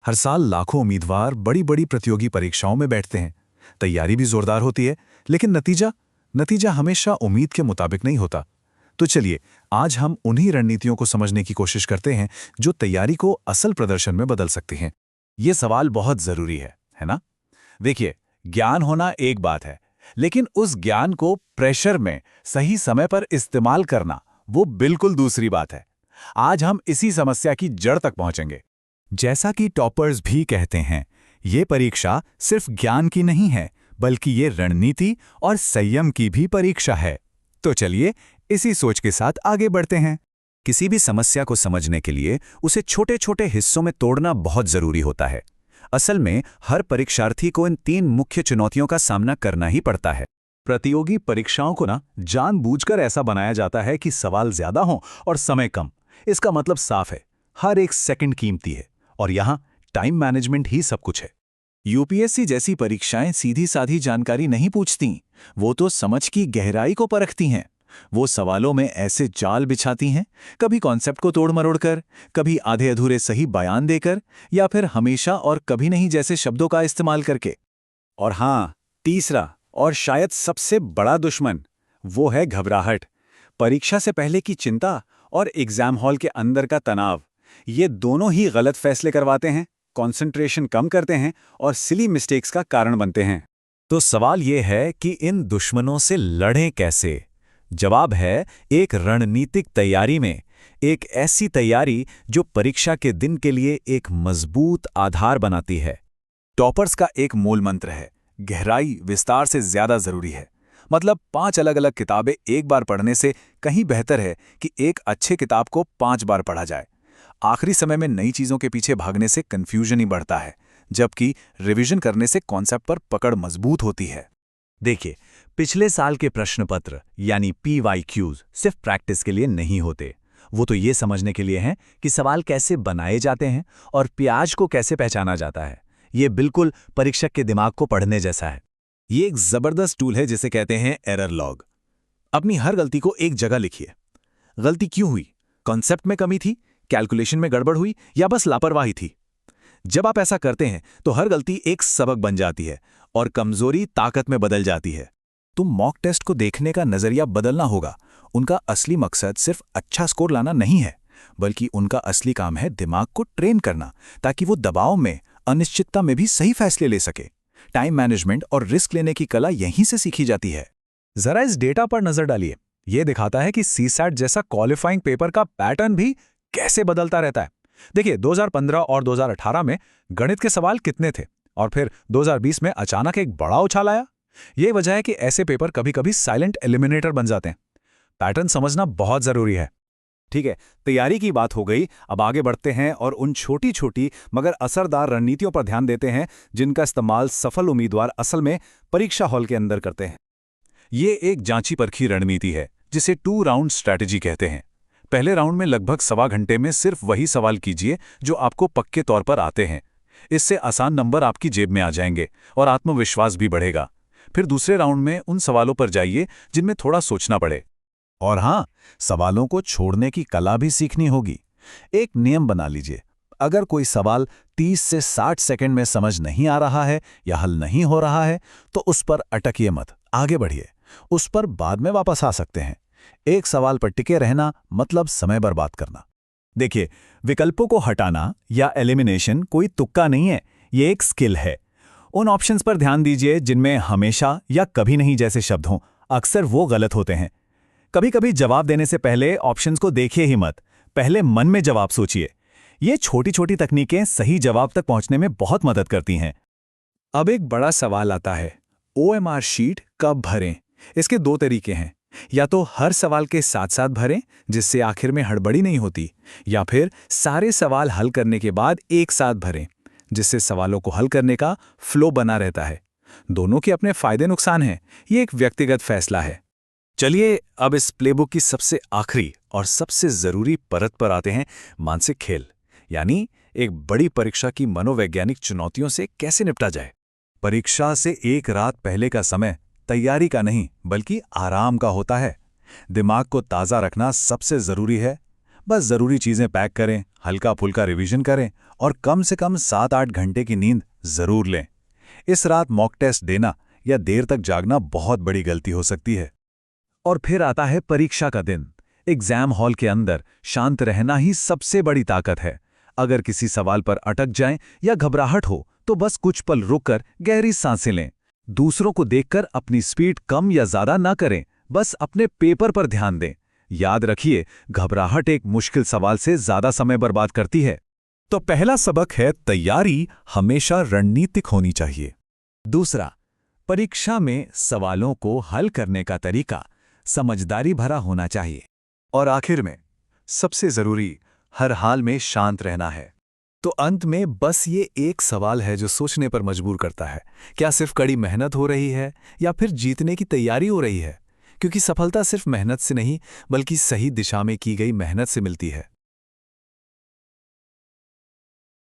हर साल लाखों उम्मीदवार बड़ी बड़ी प्रतियोगी परीक्षाओं में बैठते हैं। तैयारी भी जोरदार होती है, लेकिन नतीजा नतीजा हमेशा उम्मीद के मुताबिक नहीं होता। तो चलिए, आज हम उन्हीं रणनीतियों को समझने की कोशिश करते हैं जो तैयारी को असल प्रदर्शन में बदल सकती हैं। ये सवाल बहुत जरूरी है ना? देखिए, ज्ञान होना एक बात है, लेकिन उस ज्ञान को प्रेशर में सही समय पर इस्तेमाल करना वो बिल्कुल दूसरी बात है। आज हम इसी समस्या की जड़ तक पहुंचेंगे। जैसा कि टॉपर्स भी कहते हैं, ये परीक्षा सिर्फ ज्ञान की नहीं है, बल्कि ये रणनीति और संयम की भी परीक्षा है। तो चलिए, इसी सोच के साथ आगे बढ़ते हैं। किसी भी समस्या को समझने के लिए उसे छोटे छोटे हिस्सों में तोड़ना बहुत जरूरी होता है। असल में हर परीक्षार्थी को इन 3 मुख्य चुनौतियों का सामना करना ही पड़ता है। प्रतियोगी परीक्षाओं को जानबूझकर ऐसा बनाया जाता है कि सवाल ज्यादा हों और समय कम। इसका मतलब साफ है, हर एक सेकंड कीमती है और यहाँ टाइम मैनेजमेंट ही सब कुछ है। यूपीएससी जैसी परीक्षाएं सीधी साधी जानकारी नहीं पूछती, वो तो समझ की गहराई को परखती हैं। वो सवालों में ऐसे जाल बिछाती हैं, कभी कॉन्सेप्ट को तोड़ मरोड़ कर, कभी आधे अधूरे सही बयान देकर, या फिर हमेशा और कभी नहीं जैसे शब्दों का इस्तेमाल करके। और हाँ, तीसरा और शायद सबसे बड़ा दुश्मन, वो है घबराहट। परीक्षा से पहले की चिंता और एग्जाम हॉल के अंदर का तनाव, ये दोनों ही गलत फैसले करवाते हैं, कंसंट्रेशन कम करते हैं और सिली मिस्टेक्स का कारण बनते हैं। तो सवाल ये है कि इन दुश्मनों से लड़ें कैसे? जवाब है, एक रणनीतिक तैयारी में। एक ऐसी तैयारी जो परीक्षा के दिन के लिए एक मजबूत आधार बनाती है। टॉपर्स का एक मूल मंत्र है, गहराई विस्तार से ज्यादा जरूरी है। मतलब 5 अलग अलग किताबें एक बार पढ़ने से कहीं बेहतर है कि एक अच्छे किताब को 5 बार पढ़ा जाए। आखिरी समय में नई चीजों के पीछे भागने से कंफ्यूजन ही बढ़ता है, जबकि रिवीजन करने से कॉन्सेप्ट पर पकड़ मजबूत होती है। देखिए, पिछले साल के प्रश्न पत्र यानी PYQs सिर्फ प्रैक्टिस के लिए नहीं होते। वो तो ये समझने के लिए हैं कि सवाल कैसे बनाए जाते हैं और प्याज को कैसे पहचाना जाता है। ये बिल्कुल परीक्षक के दिमाग को पढ़ने जैसा है। ये एक जबरदस्त टूल है जिसे कहते हैं एरर लॉग। अपनी हर गलती को एक जगह लिखिए। गलती क्यों हुई? कॉन्सेप्ट में कमी थी, कैलकुलेशन में गड़बड़ हुई, या बस लापरवाही थी? जब आप ऐसा करते हैं तो हर गलती एक सबक बन जाती है और कमजोरी ताकत में बदल जाती है। तो मॉक टेस्ट को देखने का नजरिया बदलना होगा। उनका असली मकसद सिर्फ अच्छा स्कोर लाना नहीं है, बल्कि उनका असली काम है दिमाग को ट्रेन करना, ताकि वो दबाव में, अनिश्चितता में भी सही फैसले ले सके। टाइम मैनेजमेंट और रिस्क लेने की कला यहीं से सीखी जाती है। जरा इस डेटा पर नजर डालिए। यह दिखाता है कि CSAT जैसा क्वालिफाइंग पेपर का पैटर्न भी कैसे बदलता रहता है। देखिए, 2015 और 2018 में गणित के सवाल कितने थे और फिर 2020 में अचानक एक बड़ा उछाल आया। यही वजह है कि ऐसे पेपर कभी कभी साइलेंट एलिमिनेटर बन जाते हैं। पैटर्न समझना बहुत जरूरी है। ठीक है, तैयारी की बात हो गई। अब आगे बढ़ते हैं और उन छोटी छोटी मगर असरदार रणनीतियों पर ध्यान देते हैं जिनका इस्तेमाल सफल उम्मीदवार असल में परीक्षा हॉल के अंदर करते हैं। ये एक जांची परखी रणनीति है जिसे 2 राउंड स्ट्रैटेजी कहते हैं। पहले राउंड में लगभग 1.25 घंटे में सिर्फ वही सवाल कीजिए जो आपको पक्के तौर पर आते हैं। इससे आसान नंबर आपकी जेब में आ जाएंगे और आत्मविश्वास भी बढ़ेगा। फिर दूसरे राउंड में उन सवालों पर जाइए जिनमें थोड़ा सोचना पड़े। और हाँ, सवालों को छोड़ने की कला भी सीखनी होगी। एक नियम बना लीजिए, अगर कोई सवाल 30 से 60 सेकंड में समझ नहीं आ रहा है या हल नहीं हो रहा है तो उस पर अटकिए मत, आगे बढ़िए। उस पर बाद में वापस आ सकते हैं। एक सवाल पर टिके रहना मतलब समय बर्बाद करना। देखिए, विकल्पों को हटाना या एलिमिनेशन कोई तुक्का नहीं है, ये एक स्किल है। उन ऑप्शंस पर ध्यान दीजिए जिनमें हमेशा या कभी नहीं जैसे शब्द हों। अक्सर वो गलत होते हैं। कभी कभी जवाब देने से पहले ऑप्शंस को देखिए ही मत, पहले मन में जवाब सोचिए। ये छोटी छोटी तकनीकें सही जवाब तक पहुंचने में बहुत मदद करती हैं। अब एक बड़ा सवाल आता है, OMR शीट कब भरें? इसके 2 तरीके हैं। या तो हर सवाल के साथ साथ भरें जिससे आखिर में हड़बड़ी नहीं होती, या फिर सारे सवाल हल करने के बाद एक साथ भरें जिससे सवालों को हल करने का फ्लो बना रहता है। दोनों के अपने फायदे नुकसान हैं, ये एक व्यक्तिगत फैसला है। चलिए, अब इस प्लेबुक की सबसे आखिरी और सबसे जरूरी परत पर आते हैं, मानसिक खेल। यानी एक बड़ी परीक्षा की मनोवैज्ञानिक चुनौतियों से कैसे निपटा जाए। परीक्षा से एक रात पहले का समय तैयारी का नहीं बल्कि आराम का होता है। दिमाग को ताज़ा रखना सबसे ज़रूरी है। बस ज़रूरी चीज़ें पैक करें, हल्का फुल्का रिवीजन करें और कम से कम 7-8 घंटे की नींद जरूर लें। इस रात मॉक टेस्ट देना या देर तक जागना बहुत बड़ी गलती हो सकती है। और फिर आता है परीक्षा का दिन। एग्जाम हॉल के अंदर शांत रहना ही सबसे बड़ी ताकत है। अगर किसी सवाल पर अटक जाएं या घबराहट हो तो बस कुछ पल रुककर गहरी सांसें लें। दूसरों को देखकर अपनी स्पीड कम या ज्यादा ना करें, बस अपने पेपर पर ध्यान दें। याद रखिए, घबराहट एक मुश्किल सवाल से ज्यादा समय बर्बाद करती है। तो पहला सबक है, तैयारी हमेशा रणनीतिक होनी चाहिए। दूसरा, परीक्षा में सवालों को हल करने का तरीका समझदारी भरा होना चाहिए। और आखिर में सबसे जरूरी, हर हाल में शांत रहना है। तो अंत में बस ये एक सवाल है जो सोचने पर मजबूर करता है, क्या सिर्फ कड़ी मेहनत हो रही है या फिर जीतने की तैयारी हो रही है? क्योंकि सफलता सिर्फ मेहनत से नहीं, बल्कि सही दिशा में की गई मेहनत से मिलती है।